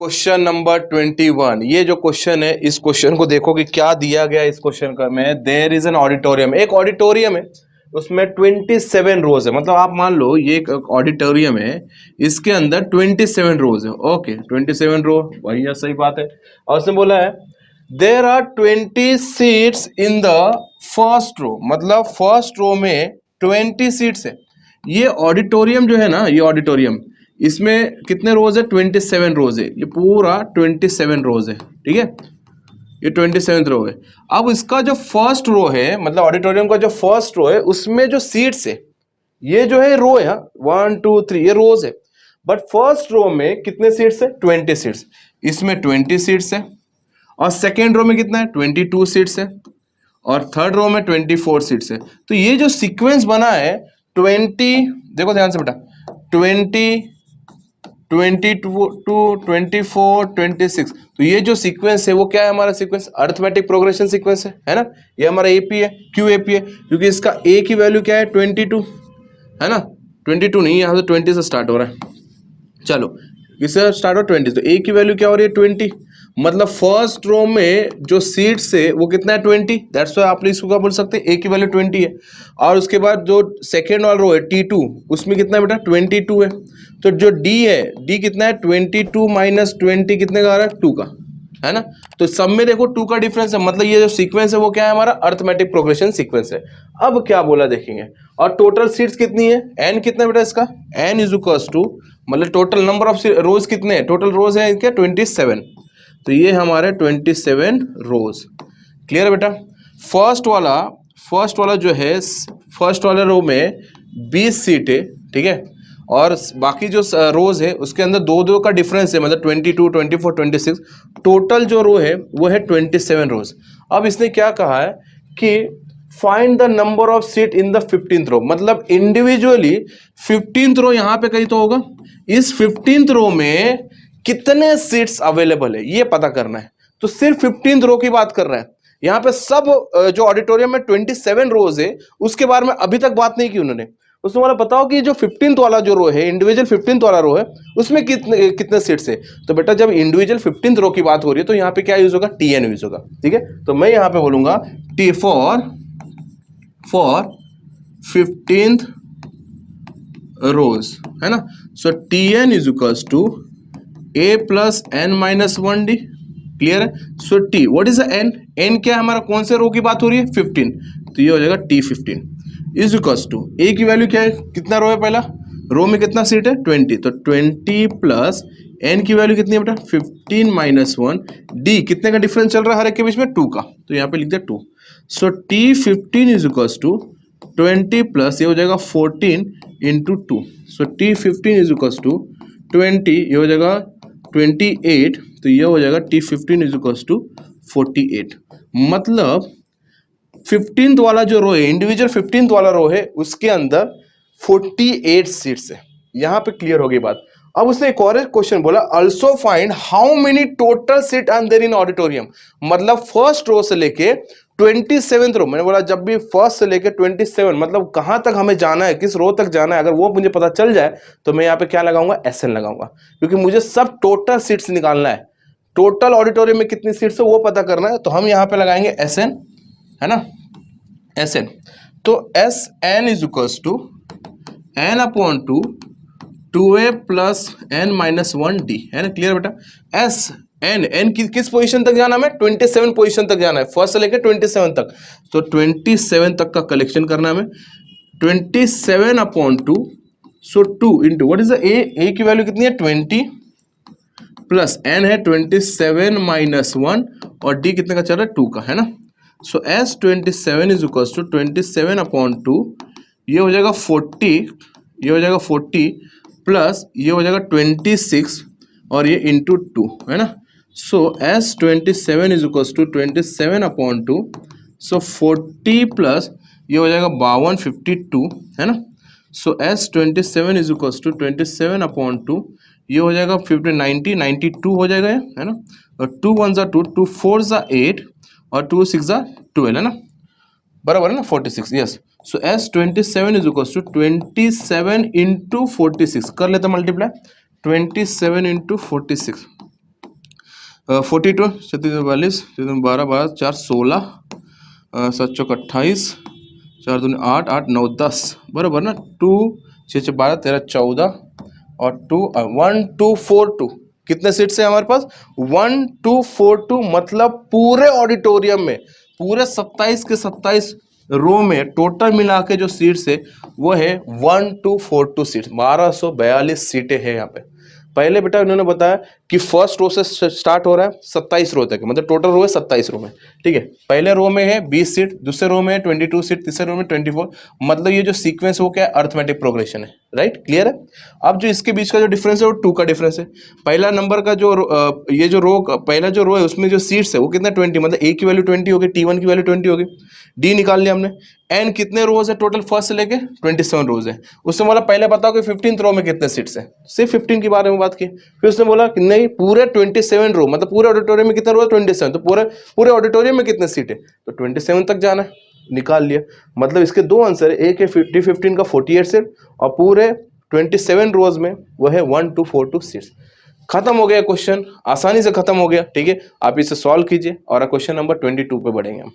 Question number 21। ये जो question है, इस क्वेश्चन को देखो कि क्या दिया गया है इस क्वेश्चन का में। देयर इज एन ऑडिटोरियम, एक ऑडिटोरियम है, उसमें 27 रोज है। मतलब आप मान लो ये एक ऑडिटोरियम है, इसके अंदर 27 रोज है। ओके, 27 रो, वही है, सही बात है। और उसने बोला है there are 20 seats in the first row, मतलब फर्स्ट रो में 20 सीट्स है। ये ऑडिटोरियम जो है ना, ये ऑडिटोरियम, इसमें कितने रोज है? 27 रोज है। ये पूरा 27 रोज है, ठीक है, ये 27 रो है। अब इसका जो फर्स्ट रो है, मतलब ऑडिटोरियम का जो फर्स्ट रो है, उसमें जो सीट्स है, ये जो है रो है, 1 2 3, ये रोज है। बट फर्स्ट रो में कितने सीट्स है? 20 सीट्स। इसमें 20 सीट्स है। और सेकेंड रो में कितना है? 22 सीट्स है। और थर्ड रो में 24 सीट्स है। तो ये जो सीक्वेंस बना है 20, देखो ध्यान से बेटा, 20 22 24 26, तो ये जो सीक्वेंस है वो क्या है? हमारा सीक्वेंस अर्थमेटिक प्रोग्रेशन सीक्वेंस है ना। ये हमारा एपी है। क्यों एपी है? क्योंकि इसका ए की वैल्यू क्या है? 22 है ना। 22 नहीं, यहाँ से 20 से स्टार्ट हो रहा है। चलो, इससे स्टार्ट हो 20, तो ए की वैल्यू क्या हो रही है? 20। मतलब फर्स्ट रो में जो सीट्स है वो कितना है? 20। दैट्स व्हाई आप इसको क्या बोल सकते हैं? ए की वैल्यू 20 है। और उसके बाद जो सेकेंड वाला रो है T2, उसमें कितना है बेटा? 22 है। तो जो डी है, डी कितना है? 22 माइनस 20 कितने का आ रहा है? 2 का, है ना। तो सब में देखो 2 का डिफरेंस है, मतलब ये जो सीक्वेंस है वो क्या है? हमारा अर्थमेटिक प्रोग्रेशन सीक्वेंस है। अब क्या बोला देखेंगे। और टोटल सीट्स कितनी है? एन कितना बेटा इसका? एन इज इक्वल्स टू, मतलब टोटल नंबर ऑफ रोज कितने हैं? टोटल रोज है इनके 27। तो ये हमारे 27 रोज। क्लियर है बेटा। फर्स्ट वाला जो है, फर्स्ट वाले रो में 20 सीट है, ठीक है। और बाकी जो रोज है उसके अंदर दो दो का डिफरेंस है, मतलब 22 24 26। टोटल जो रो है वो है 27 रोज। अब इसने क्या कहा है कि find the number of seat in the 15th रो, मतलब इंडिविजुअली 15th रो यहाँ पे कहीं तो होगा। इस 15th रो में कितने सीट्स अवेलेबल है ये पता करना है। तो सिर्फ 15th रो की बात कर रहा है यहाँ पे। सब जो ऑडिटोरियम में 27 रोज है उसके बारे में अभी तक बात नहीं की उन्होंने। उसने वाला बताओ कि जो 15th वाला जो रो है, इंडिविजुअल 15th वाला रो है, उसमें कितने कितने सीट्स है। तो बेटा जब इंडिविजुअल 15th रो की बात हो रही है तो यहाँ पे क्या यूज होगा? टीएन यूज होगा, ठीक है। तो मैं यहाँ पे बोलूंगा टी फॉर 15th रोज, है ना। So TN is equals to A plus N minus 1 D. Clear है। So T, what is the N? N क्या है हमारा? कौन से रो की बात हो रही है? 15। तो ये हो जाएगा T15 इज इक्वल्स टू, ए की वैल्यू क्या है? कितना रो है? पहला रो में कितना सीट है? 20। तो 20 प्लस एन की वैल्यू कितनी है बेटा? 15 माइनस 1 डी, कितने का डिफरेंस चल रहा है हर एक के बीच में? 2 का। तो यहाँ पे लिख दिया 2। So T15 is equals to 20 plus ये हो जाएगा 14 into 2। So T15 is equals to 20, ये हो जाएगा 28। तो ये हो जाएगा T15 इज इक्वल्स टू 48। मतलब 15th वाला जो रो है, इंडिविजुअल 15th वाला रो है, उसके अंदर 48 सीट्स है। यहां पे क्लियर हो गई बात। अब उसने एक और क्वेश्चन बोला, also find how many total seat are there in auditorium. मतलब फर्स्ट रो से लेके 27th रो, मैंने बोला जब भी फर्स्ट से लेके 27, मतलब कहां तक हमें जाना है, किस रो तक जाना है, अगर वो मुझे पता चल जाए तो मैं यहाँ पे क्या लगाऊंगा? SN लगाऊंगा, क्योंकि मुझे सब टोटल सीट्स निकालना है। टोटल ऑडिटोरियम में कितनी सीट्स है वो पता करना है, तो हम यहाँ पे लगाएंगे SN, है ना, SN। तो SN is equals to N upon 2A plus N minus 1D, है ना। क्लियर बेटा। N किस पोजीशन तक जाना है? 27 पोजीशन तक जाना है, फर्स्ट से लेकर 27 तक। तो 27 तक का कलेक्शन करना है हमें। 27 upon 2, so 2 into what is the ए की वैल्यू कितनी है? 20 प्लस N है 27 माइनस 1 और D कितने का चल रहा है? 2 का, है ना। So S27 is equals to 27 upon 2, ये हो जाएगा 40, ये हो जाएगा 40 प्लस ये हो जाएगा 26 और ये इंटू 2, है ना। So S27 is equals to 27 upon 2, so 40 plus ये हो जाएगा 52 52, है ना। So S27 is equals to 27 upon 2, ये हो जाएगा 50 90 92 हो जाएगा, है ना। और 2 1 जा 2, 2 4 जा 8 और 2 6 जा 12, है ना, बराबर है ना, 46। Yes. So S27 is equals to 27 into 46, कर लेते मल्टीप्लाई, 27 इंटू 46, 42 36 42 12 12 4 16 7 चौक 28 4 दूनी 8 8 9 10 बराबर ना 2 6 6 12 13 14 और 1 2 4 2 कितने सीट्स है हमारे पास 1 2 4 2 मतलब पूरे ऑडिटोरियम में पूरे 27 के 27 रो में टोटल मिला के जो सीट्स है वो है 1 2 4 2 सीट्स 1242 सीटें हैं यहाँ पे। पहले बेटा इन्होंने बताया कि फर्स्ट रो से स्टार्ट हो रहा है 27 रो तक मतलब टोटल रो है 27 रो में ठीक है। पहले रो में है 20 सीट, दूसरे रो में है 22 सीट, तीसरे रो में 24 मतलब ये जो सीक्वेंस वो क्या है अर्थमेटिक प्रोग्रेशन है राइट क्लियर है। अब जो इसके बीच का जो डिफरेंस है वो 2 का डिफरेंस है। पहला नंबर का जो ये जो रो पहला जो रो है उसमें जो सीट्स है वो कितना 20 मतलब ए की वैल्यू 20 होगी T1 की वैल्यू 20 होगी। डी निकाल लिया हमने। एन कितने रोज है टोटल फर्स्ट से लेके 27 रोज है। उसने बोला पहले बताओ कि 15th रो में कितने सीट्स हैं सिर्फ 15 के बारे में बात की। फिर उसने बोला कि नहीं पूरे 27 रो मतलब पूरे ऑडिटोरियम में कितने रो है 27 तो पूरे ऑडिटोरियम में कितने सीट है तो 27 तक जाना है निकाल लिया। मतलब इसके दो आंसर है एक है 15 का 48 सीट और पूरे 27 रोज में वो है 1 2 4 2 सीट्स। खत्म हो गया क्वेश्चन आसानी से खत्म हो गया ठीक है। आप इसे सॉल्व कीजिए और क्वेश्चन नंबर 22 पे बढ़ेंगे हम।